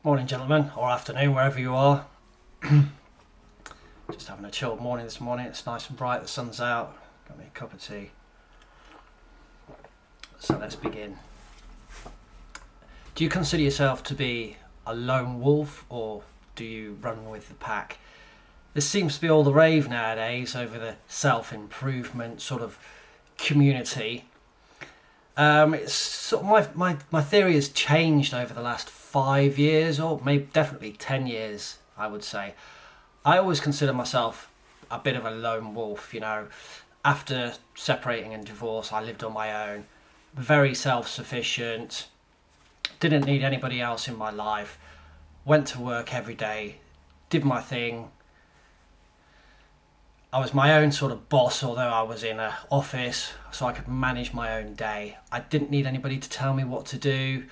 Morning, gentlemen, or afternoon, wherever you are. Just having a chilled morning this morning. It's nice and bright, the sun's out. Got me a cup of tea. So let's begin. Do you consider yourself to be a lone wolf, or do you run with the pack? This seems to be all the rave nowadays over the self-improvement sort of community. It's sort of my theory has changed over the last 5 years, or maybe definitely 10 years, I would say. I always consider myself a bit of a lone wolf, After separating and divorce, I lived on my own, very self-sufficient, didn't need anybody else in my life, went to work every day, did my thing. I was my own sort of boss, although I was in an office, so I could manage my own day. I didn't need anybody to tell me what to do.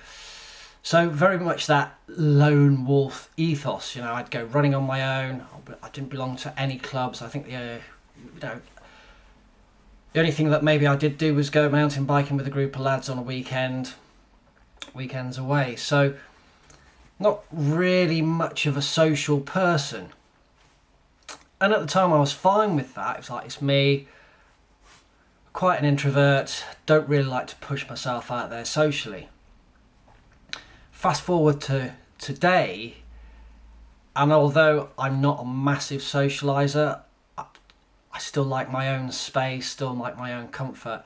So very much that lone wolf ethos, I'd go running on my own. I didn't belong to any clubs. I think the only thing that maybe I did do was go mountain biking with a group of lads on a weekends away. So not really much of a social person. And at the time I was fine with that. It's like, it's me, quite an introvert, don't really like to push myself out there socially. Fast forward to today, and although I'm not a massive socialiser, I still like my own space, still like my own comfort.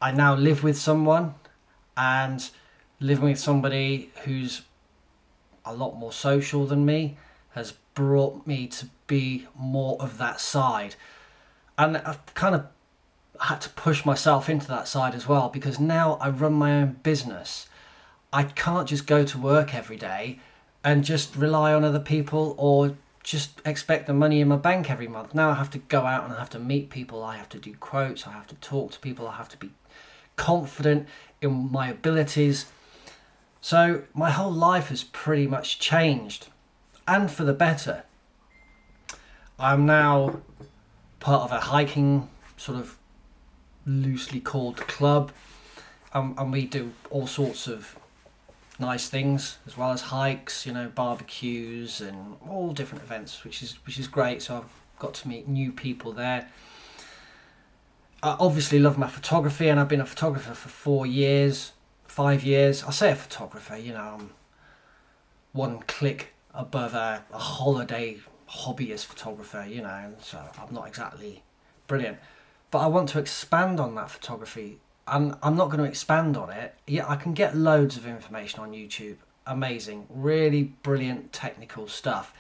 I now live with someone, and living with somebody who's a lot more social than me has brought me to be more of that side. And I've kind of had to push myself into that side as well, because now I run my own business. I can't just go to work every day and just rely on other people or just expect the money in my bank every month. Now I have to go out and I have to meet people, I have to do quotes, I have to talk to people, I have to be confident in my abilities. So my whole life has pretty much changed, and for the better. I'm now part of a hiking sort of loosely called club, and we do all sorts of nice things as well as hikes, barbecues and all different events, which is great. So I've got to meet new people there. I obviously love my photography, and I've been a photographer for 5 years. I say a photographer, I'm one click above a holiday hobbyist photographer, and so I'm not exactly brilliant, but I want to expand on that photography. And I'm not going to expand on it. Yeah, I can get loads of information on YouTube. Amazing, really brilliant technical stuff.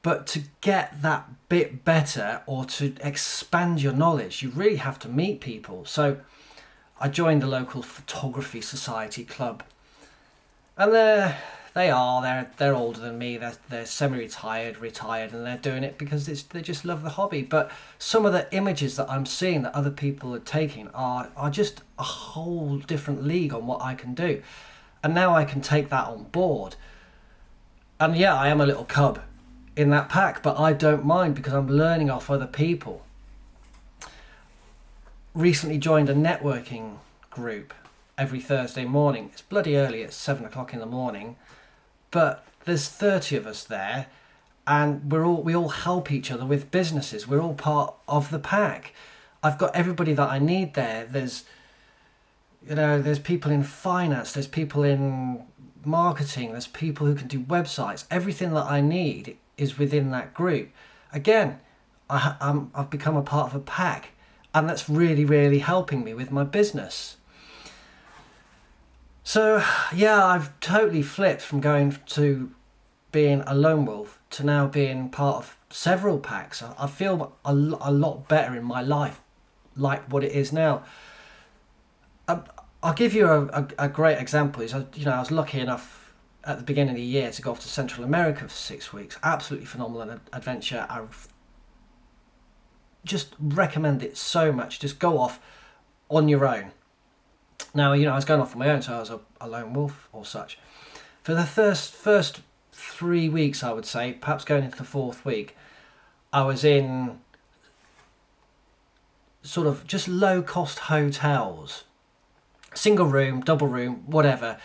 But to get that bit better, or to expand your knowledge, you really have to meet people. So I joined the local photography society club. And they're older than me. They're semi-retired, retired, and they're doing it because they just love the hobby. But some of the images that I'm seeing that other people are taking are just a whole different league on what I can do. And now I can take that on board. And yeah, I am a little cub in that pack, but I don't mind because I'm learning off other people. Recently joined a networking group every Thursday morning. It's bloody early, it's 7 o'clock in the morning. But there's 30 of us there, and we all help each other with businesses. We're all part of the pack. I've got everybody that I need there. There's people in finance, there's people in marketing, there's people who can do websites. Everything that I need is within that group. Again, I've become a part of a pack, and that's really, really helping me with my business. So, yeah, I've totally flipped from going to being a lone wolf to now being part of several packs. I feel a lot better in my life, like what it is now. I'll give you a great example. I was lucky enough at the beginning of the year to go off to Central America for 6 weeks. Absolutely phenomenal adventure. I just recommend it so much. Just go off on your own. Now, I was going off on my own, so I was a lone wolf or such. For the first 3 weeks, I would say, perhaps going into the fourth week, I was in sort of just low-cost hotels. Single room, double room, whatever.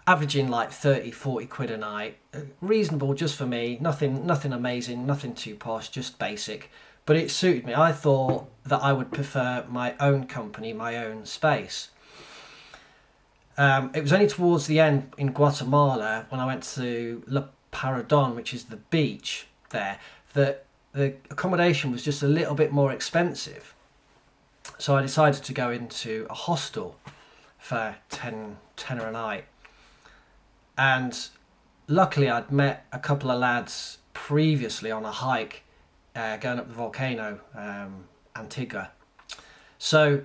averaging like 30, 40 quid a night. Reasonable just for me, nothing amazing, nothing too posh, just basic. But it suited me. I thought that I would prefer my own company, my own space. It was only towards the end in Guatemala when I went to La Paradon, which is the beach there, that the accommodation was just a little bit more expensive. So I decided to go into a hostel for 10 a night. And luckily I'd met a couple of lads previously on a hike going up the volcano, Antigua. So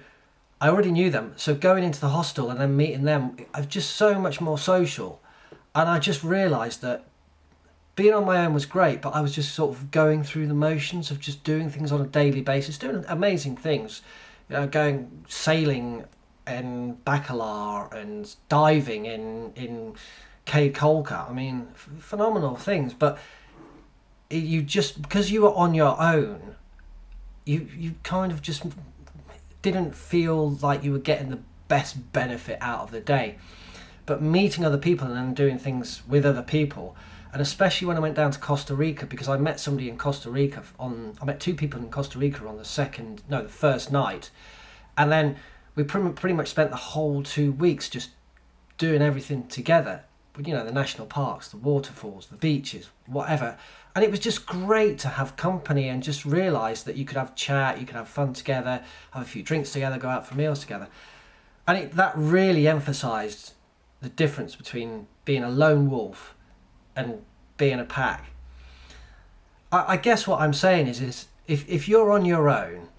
I already knew them. So going into the hostel and then meeting them, I was just so much more social. And I just realised that being on my own was great, but I was just sort of going through the motions of just doing things on a daily basis, doing amazing things. You know, going sailing in Bacalar and diving in Cape Colca. I mean, phenomenal things. But you just, because you were on your own, you kind of just didn't feel like you were getting the best benefit out of the day. But meeting other people and then doing things with other people, and especially when I went down to Costa Rica, because I met somebody in Costa Rica I met two people in Costa Rica on the first night, and then we pretty much spent the whole 2 weeks just doing everything together. You know, the national parks, the waterfalls, the beaches, whatever. And it was just great to have company and just realise that you could have chat, you could have fun together, have a few drinks together, go out for meals together. And that really emphasised the difference between being a lone wolf and being a pack. I guess what I'm saying is if you're on your own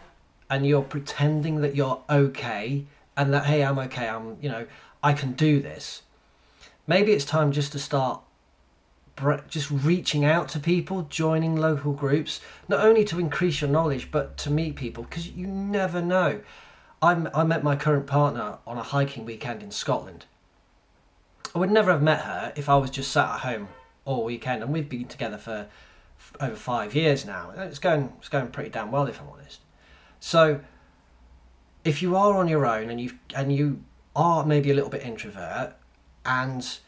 and you're pretending that you're okay and that, hey, I'm okay, I can do this, maybe it's time just to start just reaching out to people, joining local groups, not only to increase your knowledge, but to meet people, because you never know. I met my current partner on a hiking weekend in Scotland. I would never have met her if I was just sat at home all weekend, and we've been together for over 5 years now. It's going pretty damn well, if I'm honest. So if you are on your own and you are maybe a little bit introvert and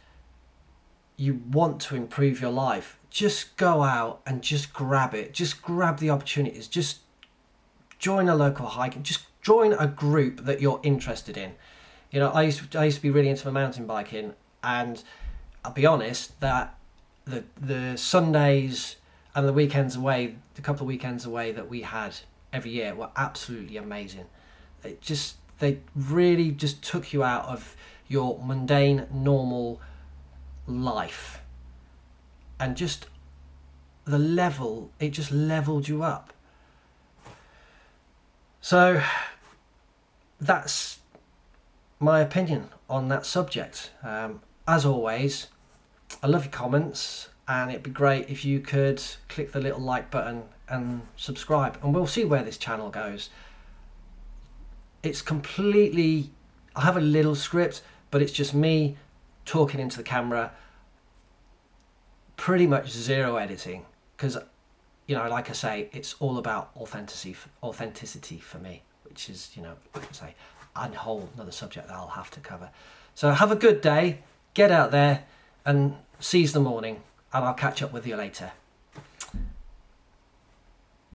you want to improve your life, just go out and just grab it. Just grab the opportunities. Just join a local hike and just join a group that you're interested in. You know, I used to be really into my mountain biking, and I'll be honest that the Sundays and the weekends away, the couple of weekends away that we had every year were absolutely amazing. They really just took you out of your mundane, normal life, and just it just leveled you up. So that's my opinion on that subject. As always, I love your comments, and it'd be great if you could click the little like button and subscribe, and we'll see where this channel goes. It's completely, I have a little script, but it's just me talking into the camera, pretty much zero editing, because, you know, like I say, it's all about authenticity for me, which is, you know, like I say, a whole another subject that I'll have to cover. So have a good day, get out there and seize the morning, and I'll catch up with you later.